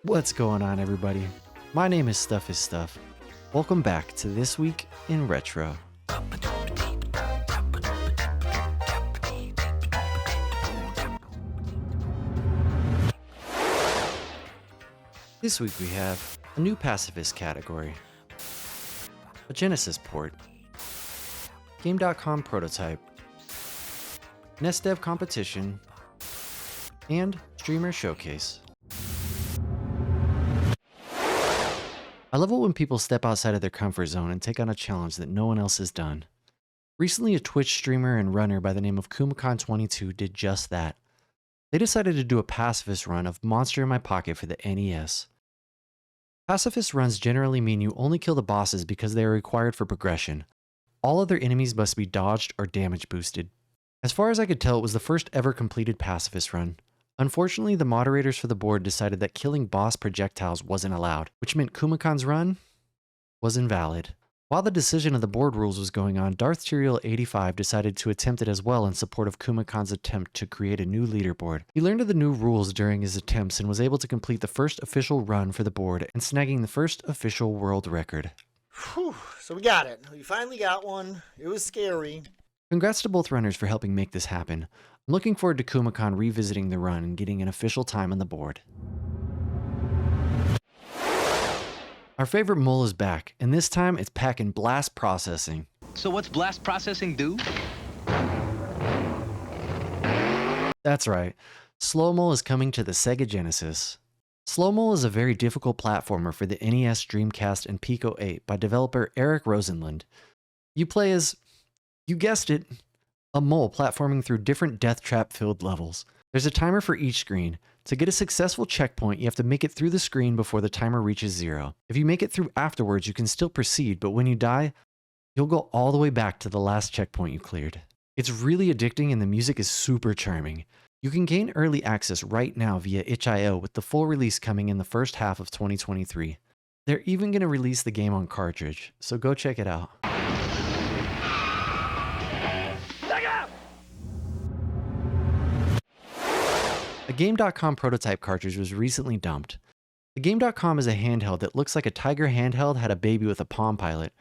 What's going on, everybody? My name is Stuff is Stuff. Welcome back to This Week in Retro. This week we have a new Pacifist category, a Genesis port, Game.com prototype, NESDev Competition, and Streamer Showcase. I love it when people step outside of their comfort zone and take on a challenge that no one else has done. Recently, a Twitch streamer and runner by the name of Kumacon22 did just that. They decided to do a Pacifist run of Monster in My Pocket for the NES. Pacifist runs generally mean you only kill the bosses because they are required for progression. All other enemies must be dodged or damage boosted. As far as I could tell, it was the first ever completed Pacifist run. Unfortunately, the moderators for the board decided that killing boss projectiles wasn't allowed, which meant Kumakon's run was invalid. While the decision of the board rules was going on, Darth Tyrael85 decided to attempt it as well in support of Kumakon's attempt to create a new leaderboard. He learned of the new rules during his attempts and was able to complete the first official run for the board and snagging the first official world record. Whew, so we got it. We finally got one. It was scary. Congrats to both runners for helping make this happen. I'm looking forward to Kumacon revisiting the run and getting an official time on the board. Our favorite mole is back, and this time it's packing blast processing. So what's blast processing do? That's right, Slo-Mo is coming to the Sega Genesis. Slo-Mo is a very difficult platformer for the NES, Dreamcast, and Pico 8 by developer Eric Rosenlund. You play as, you guessed it, a mole platforming through different death trap filled levels. There's a timer for each screen. To get a successful checkpoint, you have to make it through the screen before the timer reaches 0. If you make it through afterwards, you can still proceed, but when you die, you'll go all the way back to the last checkpoint you cleared. It's really addicting and the music is super charming. You can gain early access right now via itch.io with the full release coming in the first half of 2023. They're even going to release the game on cartridge, so go check it out. A Game.com prototype cartridge was recently dumped. The Game.com is a handheld that looks like a Tiger handheld had a baby with a Palm Pilot,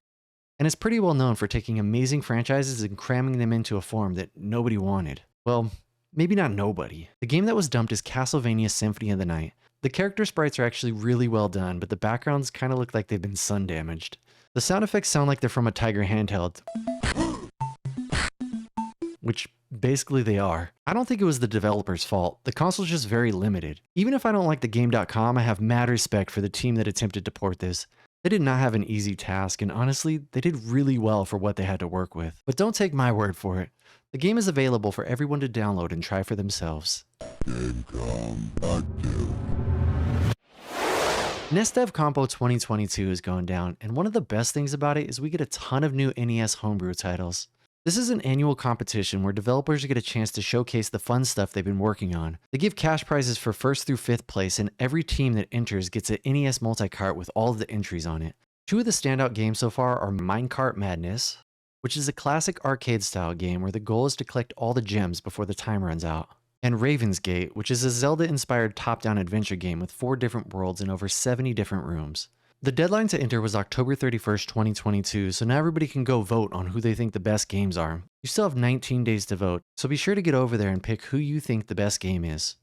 and is pretty well known for taking amazing franchises and cramming them into a form that nobody wanted. Well, maybe not nobody. The game that was dumped is Castlevania Symphony of the Night. The character sprites are actually really well done, but the backgrounds kind of look like they've been sun damaged. The sound effects sound like they're from a Tiger handheld, which basically they are. I don't think it was the developer's fault. The console's just very limited. Even if I don't like the Game.com, I have mad respect for the team that attempted to port this. They did not have an easy task, and honestly, they did really well for what they had to work with. But don't take my word for it. The game is available for everyone to download and try for themselves. NesDev Compo 2022 is going down, and one of the best things about it is we get a ton of new NES homebrew titles. This is an annual competition where developers get a chance to showcase the fun stuff they've been working on. They give cash prizes for 1st through 5th place, and every team that enters gets an NES multi-cart with all of the entries on it. Two of the standout games so far are Minecart Madness, which is a classic arcade-style game where the goal is to collect all the gems before the time runs out, and Raven's Gate, which is a Zelda-inspired top-down adventure game with 4 different worlds and over 70 different rooms. The deadline to enter was October 31st, 2022, so now everybody can go vote on who they think the best games are. You still have 19 days to vote, so be sure to get over there and pick who you think the best game is.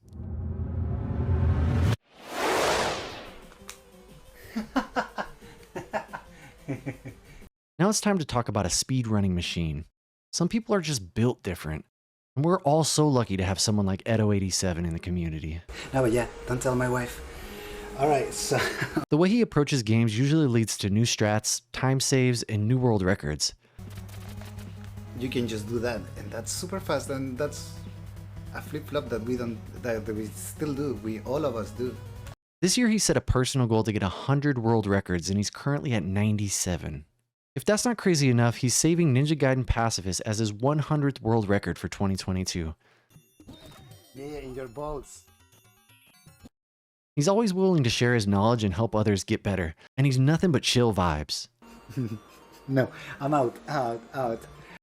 Now it's time to talk about a speedrunning machine. Some people are just built different, and we're all so lucky to have someone like Edo87 in the community. No, but yeah, don't tell my wife. Alright, so... The way he approaches games usually leads to new strats, time saves, and new world records. You can just do that, and that's super fast, and that's a flip-flop that we still do, all of us do. This year he set a personal goal to get 100 world records, and he's currently at 97. If that's not crazy enough, he's saving Ninja Gaiden Pacifist as his 100th world record for 2022. Yeah, in your balls. He's always willing to share his knowledge and help others get better, and he's nothing but chill vibes. No, I'm out.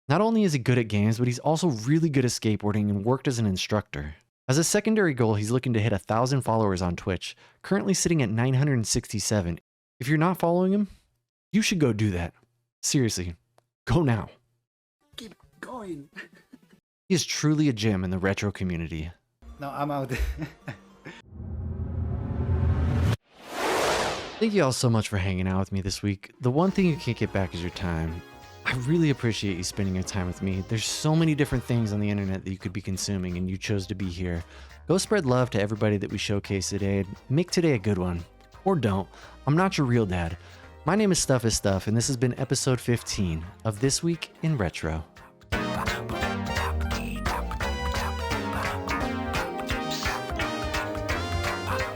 Not only is he good at games, but he's also really good at skateboarding and worked as an instructor. As a secondary goal, he's looking to hit 1,000 followers on Twitch, currently sitting at 967. If you're not following him, you should go do that. Seriously, go now. Keep going. He is truly a gem in the retro community. No, I'm out. Thank you all so much for hanging out with me this week. The one thing you can't get back is your time. I really appreciate you spending your time with me. There's so many different things on the internet that you could be consuming, and you chose to be here. Go spread love to everybody that we showcased today, and make today a good one. Or don't. I'm not your real dad. My name is Stuff is Stuff, and this has been episode 15 of This Week in Retro.